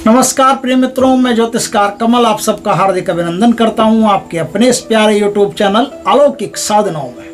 नमस्कार प्रिय मित्रों, मैं ज्योतिषकार कमल आप सबका हार्दिक अभिनंदन करता हूं आपके अपने इस प्यारे यूट्यूब चैनल अलौकिक साधनाओं में।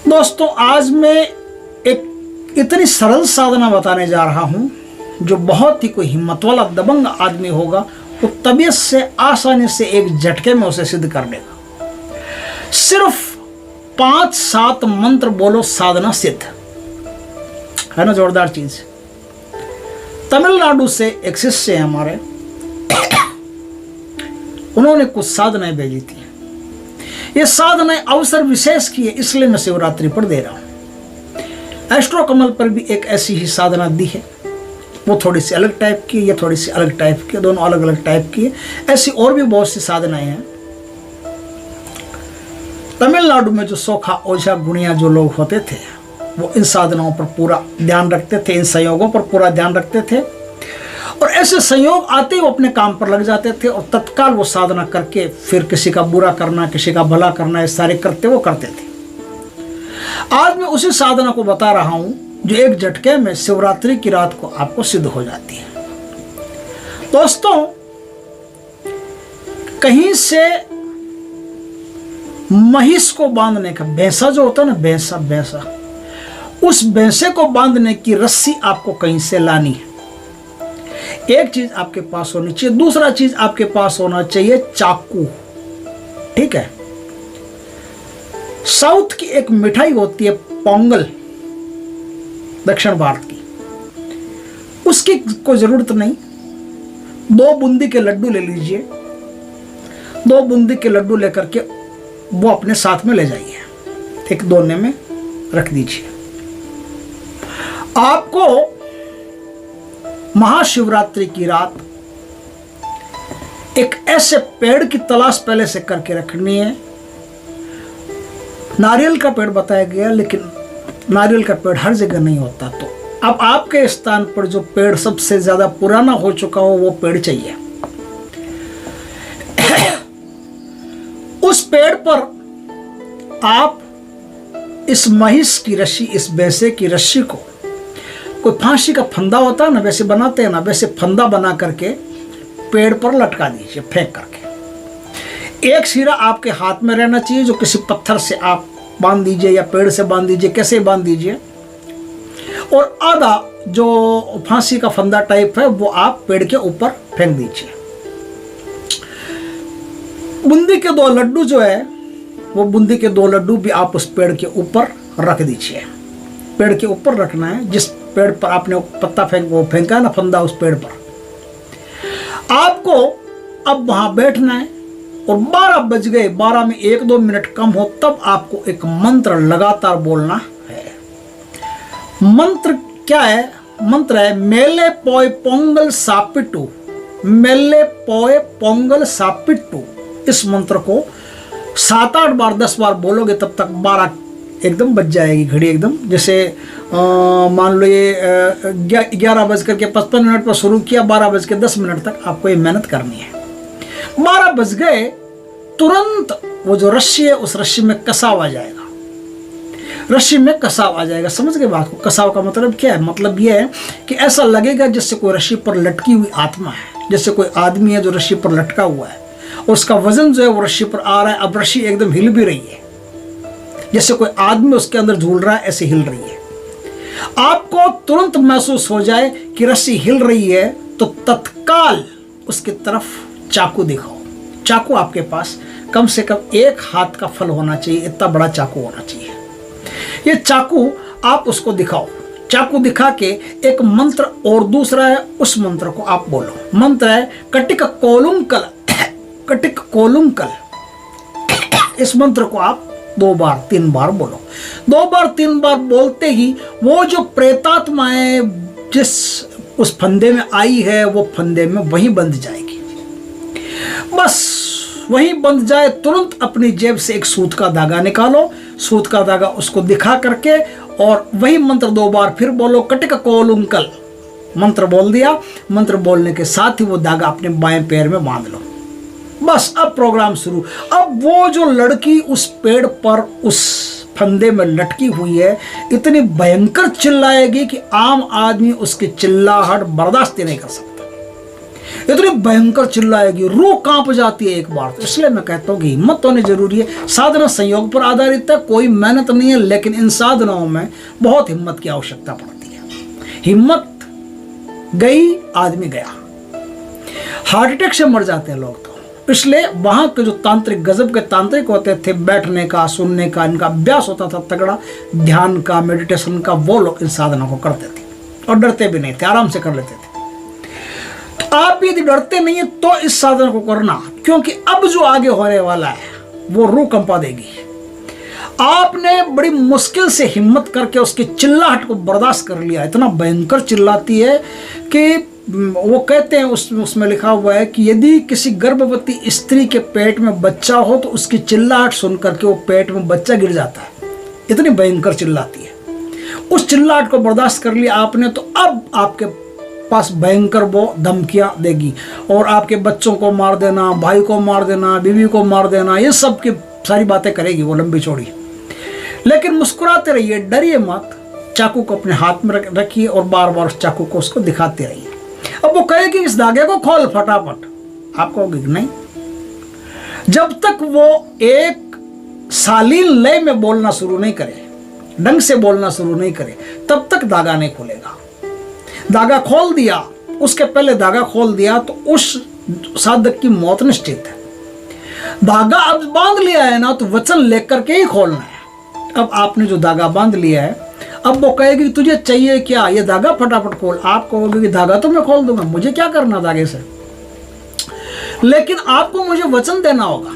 दोस्तों, आज मैं एक इतनी सरल साधना बताने जा रहा हूं जो बहुत ही कोई हिम्मत वाला दबंग आदमी होगा वो तबीयत से आसानी से एक झटके में उसे सिद्ध कर देगा। सिर्फ 5-7 मंत्र बोलो, साधना सिद्ध है ना। जोरदार चीज। तमिलनाडु से एक शिष्य है हमारे, उन्होंने कुछ साधनाएं भेजी थी। ये साधनाएं अवसर विशेष की है, इसलिए मैं शिवरात्रि पर दे रहा हूं। एस्ट्रो कमल पर भी एक ऐसी ही साधना दी है, वो थोड़ी सी अलग टाइप की, ये थोड़ी सी अलग टाइप की, दोनों अलग अलग टाइप की है। ऐसी और भी बहुत सी साधनाएं हैं। तमिलनाडु में जो सोखा ओझा गुणिया जो लोग होते थे वो इन साधनाओं पर पूरा ध्यान रखते थे, इन संयोगों पर पूरा ध्यान रखते थे और ऐसे संयोग आते ही वो अपने काम पर लग जाते थे और तत्काल वो साधना करके फिर किसी का बुरा करना, किसी का भला करना, ये सारे करते थे। आज मैं उसी साधना को बता रहा हूं जो एक झटके में शिवरात्रि की रात को आपको सिद्ध हो जाती है। दोस्तों, कहीं से महिष को बांधने का, भैंसा जो होता है ना, भैंसा, उस भैंसे को बांधने की रस्सी आपको कहीं से लानी है। एक चीज आपके पास होनी चाहिए। दूसरा चीज आपके पास होना चाहिए चाकू। ठीक है। साउथ की एक मिठाई होती है पोंगल, दक्षिण भारत की, उसकी कोई जरूरत नहीं। 2 बूंदी के लड्डू ले लीजिए। 2 बूंदी के लड्डू लेकर के वो अपने साथ में ले जाइए, एक दोने में रख दीजिए। आपको महाशिवरात्रि की रात एक ऐसे पेड़ की तलाश पहले से करके रखनी है। नारियल का पेड़ बताया गया, लेकिन नारियल का पेड़ हर जगह नहीं होता, तो अब आपके स्थान पर जो पेड़ सबसे ज्यादा पुराना हो चुका हो वो पेड़ चाहिए। उस पेड़ पर आप इस महिष की रस्सी, इस भैंसे की रस्सी को, कोई फांसी का फंदा होता है ना, वैसे बनाते हैं ना, वैसे फंदा बना करके पेड़ पर लटका दीजिए, फेंक करके। एक सिरा आपके हाथ में रहना चाहिए जो किसी पत्थर से आप बांध दीजिए या पेड़ से बांध दीजिए, कैसे बांध दीजिए, और आधा जो फांसी का फंदा टाइप है वो आप पेड़ के ऊपर फेंक दीजिए। बूंदी के 2 लड्डू जो है वो बूंदी के 2 लड्डू भी आप उस पेड़ के ऊपर रख दीजिए। पेड़ के ऊपर रखना है, जिस पेड़ पर आपने पत्ता फेंका है ना, फंदा, उस पेड़ पर आपको अब वहां बैठना है और 12 बज गए, 12 में 1-2 मिनट कम हो तब आपको एक मंत्र लगातार बोलना है। मंत्र क्या है? मंत्र है मेले पोय पोंगल सापिटू, मेले पोय पोंगल सापिटू। इस मंत्र को 7-8 बार, 10 बार बोलोगे तब तक 12 एकदम बज जाएगी घड़ी एकदम। जैसे मान लो ये 11:55 पर शुरू किया, 12:10 तक आपको ये मेहनत करनी है। 12 बज गए, तुरंत वो जो रस्सी है उस रस्सी में कसाव आ जाएगा। रस्सी में कसाव आ जाएगा। समझ गए बात को? कसाव का मतलब क्या है? मतलब ये है कि ऐसा लगेगा जैसे कोई रस्सी पर लटकी हुई आत्मा है, जैसे कोई आदमी है जो रस्सी पर लटका हुआ है और उसका वजन जो है वो रस्सी पर आ रहा है। अब रस्सी एकदम हिल भी रही है, जैसे कोई आदमी उसके अंदर झूल रहा है, ऐसे हिल रही है। आपको तुरंत महसूस हो जाए कि रस्सी हिल रही है तो तत्काल उसकी तरफ चाकू दिखाओ। चाकू आपके पास कम से कम 1 हाथ का फल होना चाहिए, इतना बड़ा चाकू होना चाहिए। ये चाकू आप उसको दिखाओ। चाकू दिखा के एक मंत्र और दूसरा है, उस मंत्र को आप बोलो। मंत्र है कटिक कोलुंकल, कटिक कोलुंकल। इस मंत्र को आप 2 बार 3 बार बोलो। 2 बार 3 बार बोलते ही वो जो प्रेतात्माएं जिस उस फंदे में आई है वो फंदे में वहीं बंध जाएगी। बस वहीं बंध जाए, तुरंत अपनी जेब से एक सूत का धागा निकालो, सूत का धागा उसको दिखा करके और वही मंत्र 2 बार फिर बोलो, कटिक कोलुंकल। मंत्र बोल दिया, मंत्र बोलने के साथ ही वो धागा अपने बाएं पैर में बांध लो। बस अब प्रोग्राम शुरू। अब वो जो लड़की उस पेड़ पर उस फंदे में लटकी हुई है, इतनी भयंकर चिल्लाएगी कि आम आदमी उसकी चिल्लाहट बर्दाश्त नहीं कर सकता। इतनी भयंकर चिल्लाएगी, रूह कांप जाती है एक बार। तो इसलिए मैं कहता हूँ कि हिम्मत होनी जरूरी है। साधना संयोग पर आधारित है, कोई मेहनत नहीं है, लेकिन इन साधनाओं में बहुत हिम्मत की आवश्यकता पड़ती है। हिम्मत गई, आदमी गया। हार्ट अटैक से मर जाते हैं लोग। तो इसलिए वहां के जो तांत्रिक, गजब के तांत्रिक होते थे, बैठने का, सुनने का, इनका अभ्यास होता था तगड़ा, ध्यान का, मेडिटेशन का, वो लोग इन साधनों को करते थे और डरते भी नहीं थे, आराम से कर लेते थे। तो आप यदि डरते नहीं है तो इस साधन को करना, क्योंकि अब जो आगे होने वाला है वो रूह कंपा देगी। आपने बड़ी मुश्किल से हिम्मत करके उसकी चिल्लाहट को बर्दाश्त कर लिया। इतना भयंकर चिल्लाती है कि वो कहते हैं, उसमें लिखा हुआ है कि यदि किसी गर्भवती स्त्री के पेट में बच्चा हो तो उसकी चिल्लाहट सुन करके वो पेट में बच्चा गिर जाता है। इतनी भयंकर चिल्लाती है। उस चिल्लाहट को बर्दाश्त कर लिया आपने, तो अब आपके पास भयंकर वो धमकियां देगी और आपके बच्चों को मार देना, भाई को मार देना, बीवी को मार देना, ये सब की सारी बातें करेगी वो लंबी चौड़ी। लेकिन मुस्कुराते रहिए, डरिए मत। चाकू को अपने हाथ में रखिए और बार बार उस चाकू को उसको दिखाते रहिए। अब वो कहेगी इस धागे को खोल फटाफट, आप कहोगे नहीं। जब तक वो एक शालीन लय में बोलना शुरू नहीं करे, ढंग से बोलना शुरू नहीं करे, तब तक धागा नहीं खुलेगा। धागा खोल दिया, उसके पहले धागा खोल दिया तो उस साधक की मौत निश्चित है। धागा अब बांध लिया है ना, तो वचन लेकर के ही खोलना है। अब आपने जो धागा बांध लिया है, अब वो कहेगी तुझे चाहिए क्या, ये धागा फटाफट खोल। आप कहोगे कि धागा तो मैं खोल दूंगा, मुझे क्या करना धागे से, लेकिन आपको मुझे वचन देना होगा।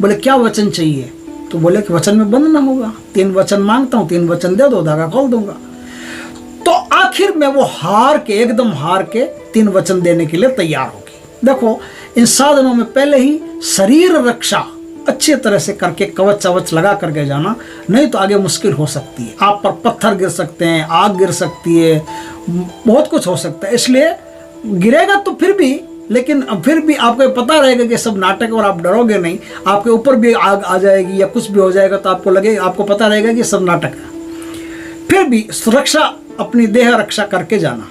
बोले क्या वचन चाहिए, तो बोले कि वचन में बंधना होगा। 3 वचन मांगता हूं, 3 वचन दे दो, धागा खोल दूंगा। तो आखिर में वो हार के, एकदम हार के 3 वचन देने के लिए तैयार होगी। देखो, इन साधनों में पहले ही शरीर रक्षा अच्छी तरह से करके कवच चवच लगा करके जाना, नहीं तो आगे मुश्किल हो सकती है। आप पर पत्थर गिर सकते हैं, आग गिर सकती है, बहुत कुछ हो सकता है। इसलिए गिरेगा तो फिर भी, लेकिन फिर भी आपको पता रहेगा कि सब नाटक, और आप डरोगे नहीं। आपके ऊपर भी आग आ जाएगी या कुछ भी हो जाएगा तो आपको लगेगा, आपको पता रहेगा कि सब नाटक है। फिर भी सुरक्षा, अपनी देह रक्षा करके जाना।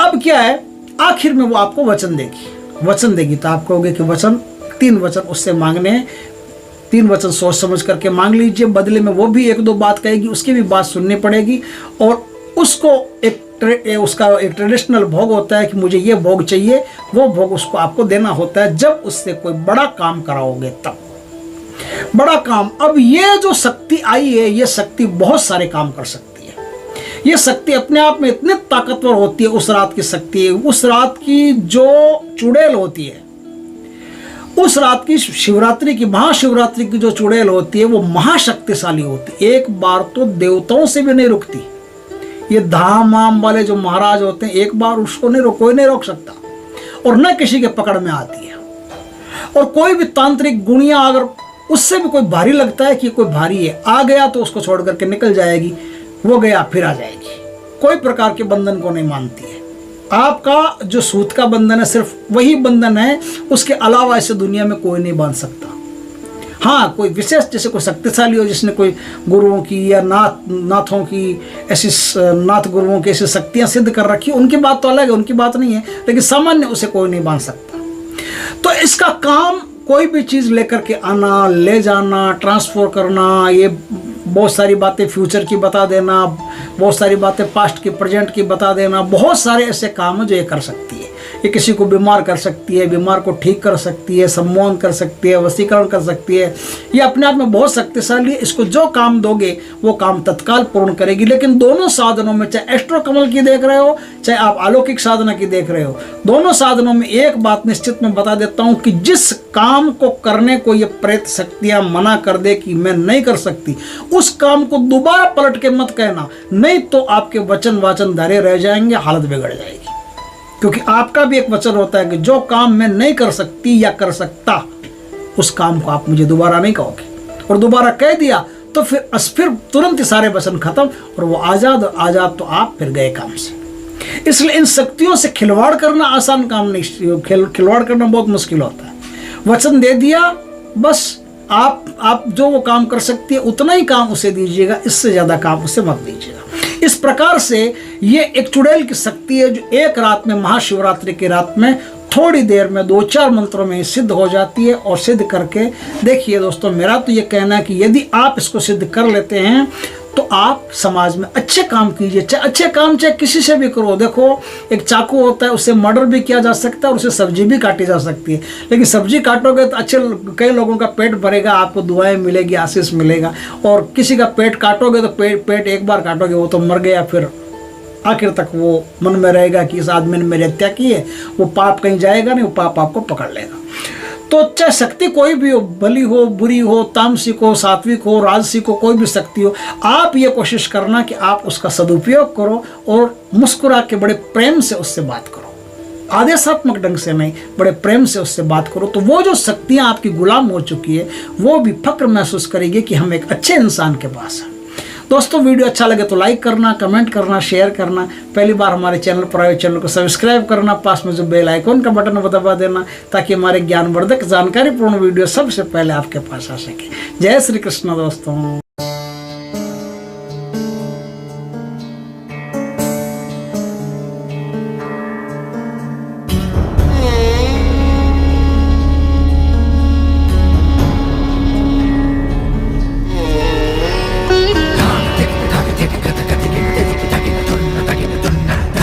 अब क्या है, आखिर में वो आपको वचन देगी तो आप कहोगे कि वचन, 3 वचन उससे मांगने हैं। 3 वचन सोच समझ करके मांग लीजिए। बदले में वो भी 1-2 बात कहेगी, उसकी भी बात सुननी पड़ेगी। और उसको उसका एक ट्रेडिशनल भोग होता है कि मुझे ये भोग चाहिए, वो भोग उसको आपको देना होता है जब उससे कोई बड़ा काम कराओगे तब। बड़ा काम, अब ये जो शक्ति आई है, ये शक्ति बहुत सारे काम कर सकती है। ये शक्ति अपने आप में इतनी ताकतवर होती है। उस रात की शक्ति, उस रात की जो चुड़ैल होती है, उस रात की शिवरात्रि की, महाशिवरात्रि की जो चुड़ैल होती है, वो महाशक्तिशाली होती है। एक बार तो देवताओं से भी नहीं रुकती। ये धाम वाम वाले जो महाराज होते हैं, एक बार उसको कोई नहीं रोक सकता, और न किसी के पकड़ में आती है। और कोई भी तांत्रिक गुणिया अगर उससे भी कोई भारी लगता है कि कोई भारी है, आ गया तो उसको छोड़ करके निकल जाएगी, वो गया फिर आ जाएगी। कोई प्रकार के बंधन को नहीं मानती है। आपका जो सूत का बंधन है, सिर्फ वही बंधन है, उसके अलावा इसे दुनिया में कोई नहीं बांध सकता। हाँ, कोई विशेष, जैसे कोई शक्तिशाली हो, जिसने कोई गुरुओं की या नाथों की ऐसी, नाथ गुरुओं की ऐसी शक्तियां सिद्ध कर रखी, उनकी बात तो अलग है, उनकी बात नहीं है, लेकिन सामान्य उसे कोई नहीं बांध सकता। तो इसका काम कोई भी चीज़ लेकर के आना, ले जाना, ट्रांसफर करना, ये बहुत सारी बातें फ्यूचर की बता देना, बहुत सारी बातें पास्ट की, प्रेजेंट की बता देना, बहुत सारे ऐसे काम हैं जो ये कर सकती है। ये किसी को बीमार कर सकती है, बीमार को ठीक कर सकती है, सम्मोहन कर सकती है, वशीकरण कर सकती है। ये अपने आप में बहुत शक्तिशाली है। इसको जो काम दोगे वो काम तत्काल पूर्ण करेगी। लेकिन दोनों साधनों में, चाहे एस्ट्रो कमल की देख रहे हो, चाहे आप अलौकिक साधना की देख रहे हो, दोनों साधनों में एक बात निश्चित मैं बता देता हूँ कि जिस काम को करने को ये प्रेत शक्तियाँ मना कर दे कि मैं नहीं कर सकती, उस काम को दोबारा पलट के मत कहना, नहीं तो आपके वचन वाचन धरे रह जाएंगे, हालत बिगड़ जाएगी। क्योंकि आपका भी एक वचन होता है कि जो काम मैं नहीं कर सकती या कर सकता, उस काम को आप मुझे दोबारा नहीं कहोगे। और दोबारा कह दिया तो फिर तुरंत ही सारे वचन खत्म, और वो आजाद तो आप फिर गए काम से। इसलिए इन शक्तियों से खिलवाड़ करना आसान काम नहीं, खिलवाड़ करना बहुत मुश्किल होता है। वचन दे दिया, बस आप जो वो काम कर सकती है उतना ही काम उसे दीजिएगा, इससे ज़्यादा काम उसे मत दीजिएगा। इस प्रकार से ये एक चुड़ैल की शक्ति है जो एक रात में, महाशिवरात्रि की रात में थोड़ी देर में 2-4 मंत्रों में सिद्ध हो जाती है। और सिद्ध करके देखिए दोस्तों, मेरा तो ये कहना है कि यदि आप इसको सिद्ध कर लेते हैं तो आप समाज में अच्छे काम कीजिए, चाहे अच्छे काम चाहे किसी से भी करो। देखो, एक चाकू होता है, उससे मर्डर भी किया जा सकता है और उससे सब्जी भी काटी जा सकती है, लेकिन सब्जी काटोगे तो अच्छे कई लोगों का पेट भरेगा, आपको दुआएं मिलेगी, आशीष मिलेगा। और किसी का पेट काटोगे तो पेट एक बार काटोगे वो तो मर गया, फिर आखिर तक वो मन में रहेगा कि इस आदमी ने मेरी हत्या की है। वो पाप कहीं जाएगा नहीं, वो पाप आपको पकड़ लेगा। तो चाहे शक्ति कोई भी हो, भली हो, बुरी हो, तामसिक हो, सात्विक हो, राजसिक हो, कोई भी शक्ति हो, आप ये कोशिश करना कि आप उसका सदुपयोग करो और मुस्कुरा के बड़े प्रेम से उससे बात करो, आदेशात्मक ढंग से नहीं, बड़े प्रेम से उससे बात करो। तो वो जो शक्तियाँ आपकी गुलाम हो चुकी है वो भी फक्र महसूस करेगी कि हम एक अच्छे इंसान के पास हैं। दोस्तों, वीडियो अच्छा लगे तो लाइक करना, कमेंट करना, शेयर करना, पहली बार हमारे चैनल पर आए चैनल को सब्सक्राइब करना, पास में जो बेल आइकॉन का बटन दबा देना ताकि हमारे ज्ञानवर्धक जानकारीपूर्ण वीडियो सबसे पहले आपके पास आ सके। जय श्री कृष्ण दोस्तों।